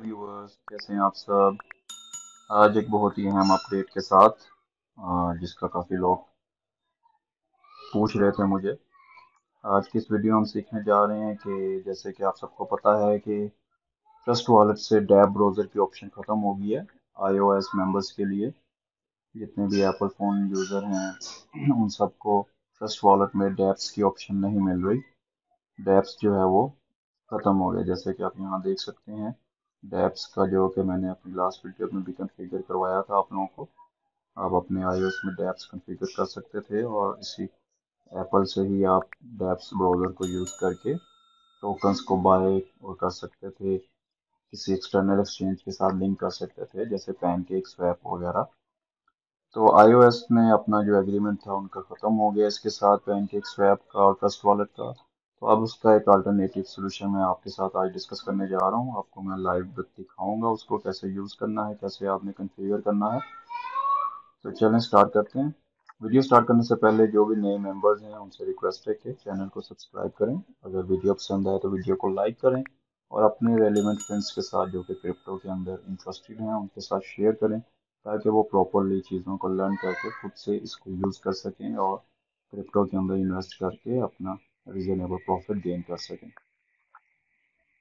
Viewers, कैसे हैं आप सब। आज एक बहुत ही अहम अपडेट के साथ जिसका काफ़ी लोग पूछ रहे थे मुझे। आज की इस वीडियो में हम सीखने जा रहे हैं कि जैसे कि आप सबको पता है कि ट्रस्ट वॉलेट से डैब ब्राउज़र की ऑप्शन ख़त्म हो गई है iOS मेंबर्स के लिए। जितने भी एप्पल फ़ोन यूज़र हैं उन सबको ट्रस्ट वॉलेट में डैब्स की ऑप्शन नहीं मिल रही। डैब्स जो है वो ख़त्म हो गए, जैसे कि आप यहाँ देख सकते हैं। डैप्स का जो कि मैंने अपनी लास्ट वीडियो में भी कॉन्फ़िगर करवाया था आप लोगों को। आप अपने iOS में डैप्स कॉन्फ़िगर कर सकते थे और इसी एप्पल से ही आप डैप्स ब्राउज़र को यूज़ करके टोकन्स को बाय और कर सकते थे, किसी एक्सटर्नल एक्सचेंज के साथ लिंक कर सकते थे, जैसे पैनकेक स्वैप वगैरह। तो iOS ने अपना जो एग्रीमेंट था उनका ख़त्म हो गया इसके साथ, पैनकेक स्वैप का और ट्रस्ट वॉलेट का। तो अब उसका एक अल्टरनेटिव सोल्यूशन मैं आपके साथ आज डिस्कस करने जा रहा हूँ। आपको मैं लाइव दिखाऊंगा उसको कैसे यूज़ करना है, कैसे आपने कॉन्फ़िगर करना है। तो चलें स्टार्ट करते हैं। वीडियो स्टार्ट करने से पहले जो भी नए मेंबर्स हैं उनसे रिक्वेस्ट है कि चैनल को सब्सक्राइब करें। अगर वीडियो पसंद आए तो वीडियो को लाइक करें और अपने रेलिवेंट फ्रेंड्स के साथ जो कि क्रिप्टो के अंदर इंटरेस्टेड हैं उनके साथ शेयर करें, ताकि वो प्रॉपरली चीज़ों को लर्न करके खुद से इसको यूज़ कर सकें और क्रिप्टो के अंदर इन्वेस्ट करके अपना रीजनेबल प्रॉफिट गेन कर सकें।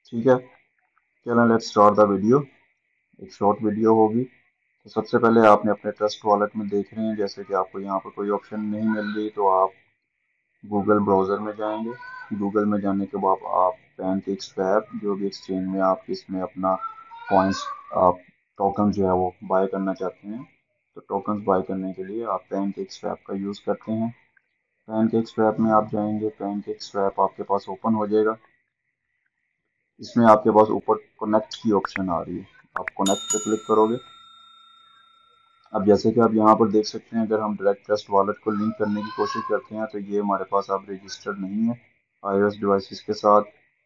ठीक है, चलें लेट्स स्टार्ट द वीडियो। एक शॉर्ट वीडियो होगी। तो सबसे पहले आपने अपने ट्रस्ट वॉलेट में देख रहे हैं, जैसे कि आपको यहाँ पर कोई ऑप्शन नहीं मिल रही तो आप गूगल ब्राउज़र में जाएंगे। गूगल में जाने के बाद आप पैनकेक स्वैप जो भी एक्सचेंज में आप इसमें अपना कॉइन्स आप टोकन जो है वो बाय करना चाहते हैं, तो टोकन्स बाय करने के लिए आप पैनकेक स्वैप का यूज़ करते हैं। पैनकेक स्वैप में आप जाएंगे, पैनकेक स्वैप आपके पास ओपन हो जाएगा। इसमें आपके पास ऊपर कनेक्ट की ऑप्शन आ रही है, आप कनेक्ट पे क्लिक करोगे। अब जैसे कि आप यहाँ पर देख सकते हैं, अगर हम डायरेक्ट ट्रस्ट वॉलेट को लिंक करने की कोशिश करते हैं तो ये हमारे पास अब रजिस्टर्ड नहीं है iOS डिवाइसेस के साथ।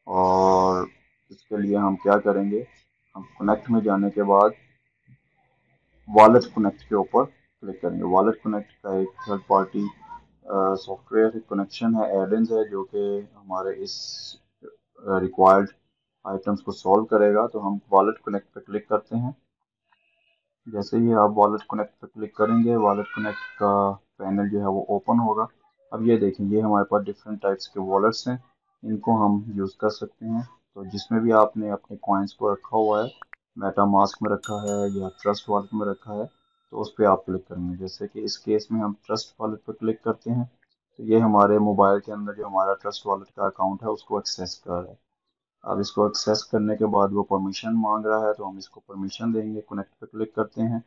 और इसके लिए हम क्या करेंगे, हम कनेक्ट में जाने के बाद वॉलेट कनेक्ट के ऊपर क्लिक करेंगे। वॉलेट कनेक्ट का एक थर्ड पार्टी सॉफ्टवेयर कनेक्शन है, एड-इन्स है, जो कि हमारे इस रिक्वायर्ड आइटम्स को सॉल्व करेगा। तो हम वॉलेट कनेक्ट पे क्लिक करते हैं। जैसे ही आप वॉलेट कनेक्ट पर क्लिक करेंगे, वॉलेट कनेक्ट का पैनल जो है वो ओपन होगा। अब ये देखें, ये हमारे पास डिफरेंट टाइप्स के वॉलेट्स हैं, इनको हम यूज़ कर सकते हैं। तो जिसमें भी आपने अपने कॉइन्स को रखा हुआ है, मेटा मास्क में रखा है या ट्रस्ट वॉलेट में रखा है, तो उस पर आप क्लिक करेंगे। जैसे कि इस केस में हम ट्रस्ट वॉलेट पर क्लिक करते हैं, तो ये हमारे मोबाइल के अंदर जो हमारा ट्रस्ट वॉलेट का अकाउंट है उसको एक्सेस कर रहा है। अब इसको एक्सेस करने के बाद वो परमिशन मांग रहा है, तो हम इसको परमिशन देंगे, कनेक्ट पे क्लिक करते हैं।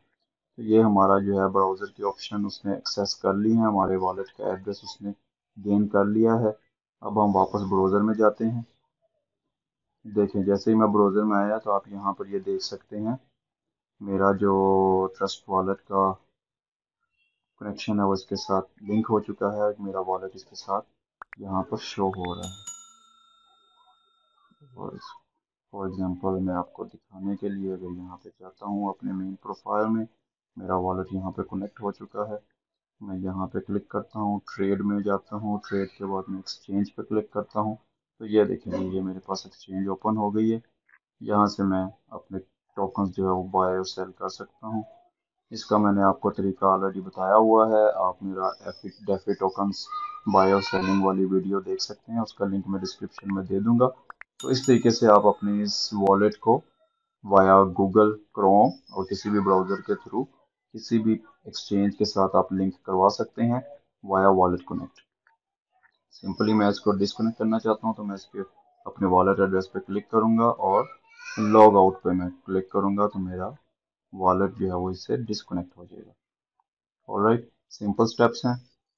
तो ये हमारा जो है ब्राउज़र की ऑप्शन उसने एक्सेस कर ली है, हमारे वॉलेट का एड्रेस उसने गेन कर लिया है। अब हम वापस ब्राउज़र में जाते हैं। देखें, जैसे ही मैं ब्राउज़र में आया तो आप यहाँ पर ये देख सकते हैं, मेरा जो ट्रस्ट वॉलेट का कनेक्शन है वो इसके साथ लिंक हो चुका है। मेरा वॉलेट इसके साथ यहाँ पर शो हो रहा है। फॉर एग्जांपल मैं आपको दिखाने के लिए अगर यहाँ पे जाता हूँ अपने मेन प्रोफाइल में, मेरा वॉलेट यहाँ पे कनेक्ट हो चुका है। मैं यहाँ पे क्लिक करता हूँ, ट्रेड में जाता हूँ, ट्रेड के बाद मैं एक्सचेंज पे क्लिक करता हूँ। तो ये देखेंगे, ये मेरे पास एक्सचेंज ओपन हो गई है। यहाँ से मैं अपने टोकन्स जो है वो बाय और सेल कर सकता हूँ। इसका मैंने आपको तरीका ऑलरेडी बताया हुआ है। आप मेरा डेफी टोकन्स बाय और सेलिंग वाली वीडियो देख सकते हैं, उसका लिंक मैं डिस्क्रिप्शन में दे दूंगा। तो इस तरीके से आप अपने इस वॉलेट को वाया गूगल क्रोम और किसी भी ब्राउज़र के थ्रू किसी भी एक्सचेंज के साथ आप लिंक करवा सकते हैं वाया वॉलेट कनेक्ट। सिंपली मैं इसको डिस्कनेक्ट करना चाहता हूँ तो मैं इसके अपने वॉलेट एड्रेस पे क्लिक करूँगा और लॉग आउट पे मैं क्लिक करूँगा, तो मेरा वॉलेट जो है वो इससे डिस्कनेक्ट हो जाएगा। ऑलराइट, सिंपल स्टेप्स हैं।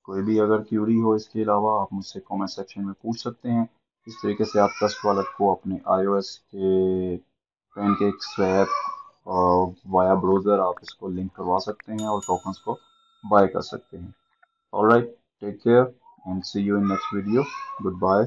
कोई भी अगर क्यूरी हो इसके अलावा आप मुझसे कमेंट सेक्शन में पूछ सकते हैं। इस तरीके से आप ट्रस्ट वॉलेट को अपने iOS के पैनकेक स्वैप और वाया ब्राउज़र आप इसको लिंक करवा सकते हैं और टोकन्स को बाय कर सकते हैं। Alright, take care and see you in next video. Good bye.